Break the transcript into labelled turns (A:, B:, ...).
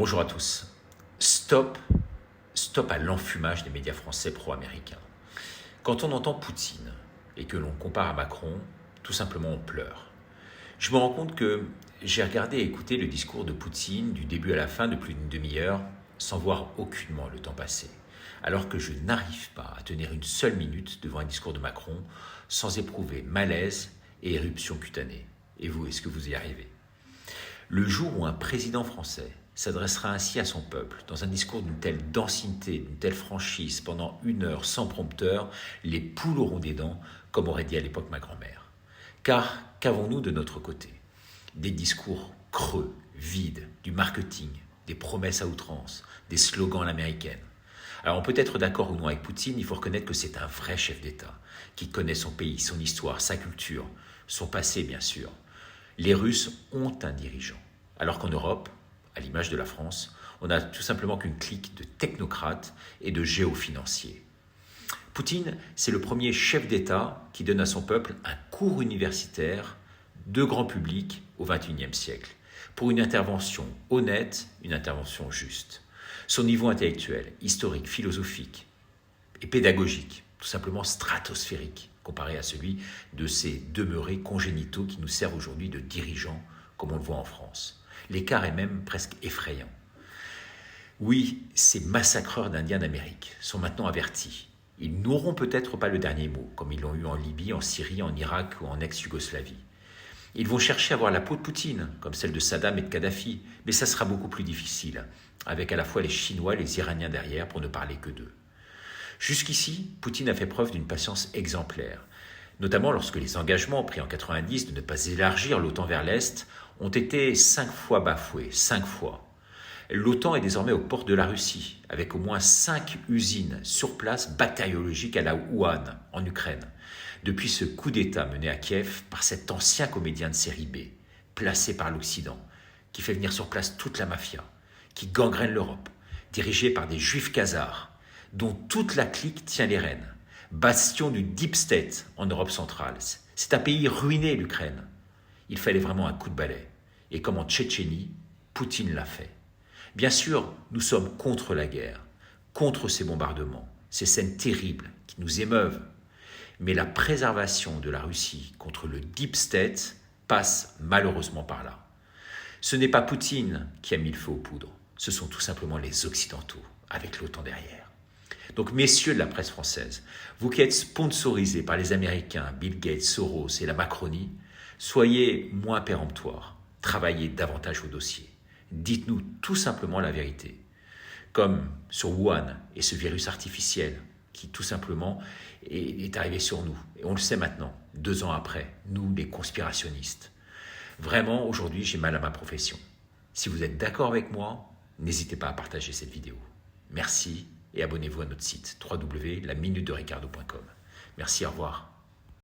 A: Bonjour à tous. Stop, stop à l'enfumage des médias français pro-américains. Quand on entend Poutine et que l'on compare à Macron, tout simplement on pleure. Je me rends compte que j'ai regardé et écouté le discours de Poutine du début à la fin de plus d'une demi-heure sans voir aucunement le temps passer, alors que je n'arrive pas à tenir une seule minute devant un discours de Macron sans éprouver malaise et éruption cutanée. Et vous, est-ce que vous y arrivez ? Le jour où un président français s'adressera ainsi à son peuple, dans un discours d'une telle densité, d'une telle franchise, pendant 1 heure sans prompteur, les poules auront des dents, comme aurait dit à l'époque ma grand-mère. Car qu'avons-nous de notre côté ? Des discours creux, vides, du marketing, des promesses à outrance, des slogans à l'américaine. Alors on peut être d'accord ou non avec Poutine, il faut reconnaître que c'est un vrai chef d'État, qui connaît son pays, son histoire, sa culture, son passé bien sûr. Les Russes ont un dirigeant, alors qu'en Europe, à l'image de la France, on n'a tout simplement qu'une clique de technocrates et de géofinanciers. Poutine, c'est le premier chef d'État qui donne à son peuple un cours universitaire de grand public au XXIe siècle, pour une intervention honnête, une intervention juste. Son niveau intellectuel, historique, philosophique et pédagogique, tout simplement stratosphérique, comparé à celui de ces demeurés congénitaux qui nous servent aujourd'hui de dirigeants, comme on le voit en France. L'écart est même presque effrayant. Oui, ces massacreurs d'Indiens d'Amérique sont maintenant avertis. Ils n'auront peut-être pas le dernier mot, comme ils l'ont eu en Libye, en Syrie, en Irak ou en ex-Yougoslavie. Ils vont chercher à avoir la peau de Poutine, comme celle de Saddam et de Kadhafi, mais ça sera beaucoup plus difficile, avec à la fois les Chinois et les Iraniens derrière, pour ne parler que d'eux. Jusqu'ici, Poutine a fait preuve d'une patience exemplaire, notamment lorsque les engagements pris en 90 de ne pas élargir l'OTAN vers l'Est ont été 5 fois bafoués, 5 fois. L'OTAN est désormais aux portes de la Russie, avec au moins 5 usines sur place bactériologiques à la Wuhan, en Ukraine, depuis ce coup d'État mené à Kiev par cet ancien comédien de série B, placé par l'Occident, qui fait venir sur place toute la mafia, qui gangrène l'Europe, dirigé par des juifs khazars, dont toute la clique tient les rênes, bastion du Deep State en Europe centrale. C'est un pays ruiné, l'Ukraine. Il fallait vraiment un coup de balai. Et comme en Tchétchénie, Poutine l'a fait. Bien sûr, nous sommes contre la guerre, contre ces bombardements, ces scènes terribles qui nous émeuvent. Mais la préservation de la Russie contre le Deep State passe malheureusement par là. Ce n'est pas Poutine qui a mis le feu aux poudres, ce sont tout simplement les Occidentaux, avec l'OTAN derrière. Donc, messieurs de la presse française, vous qui êtes sponsorisés par les Américains, Bill Gates, Soros et la Macronie, soyez moins péremptoires, travaillez davantage au dossier. Dites-nous tout simplement la vérité. Comme sur Wuhan et ce virus artificiel qui tout simplement est arrivé sur nous. Et on le sait maintenant, 2 ans après, nous les conspirationnistes. Vraiment, aujourd'hui, j'ai mal à ma profession. Si vous êtes d'accord avec moi, n'hésitez pas à partager cette vidéo. Merci et abonnez-vous à notre site www.laminutericardo.com. Merci, au revoir.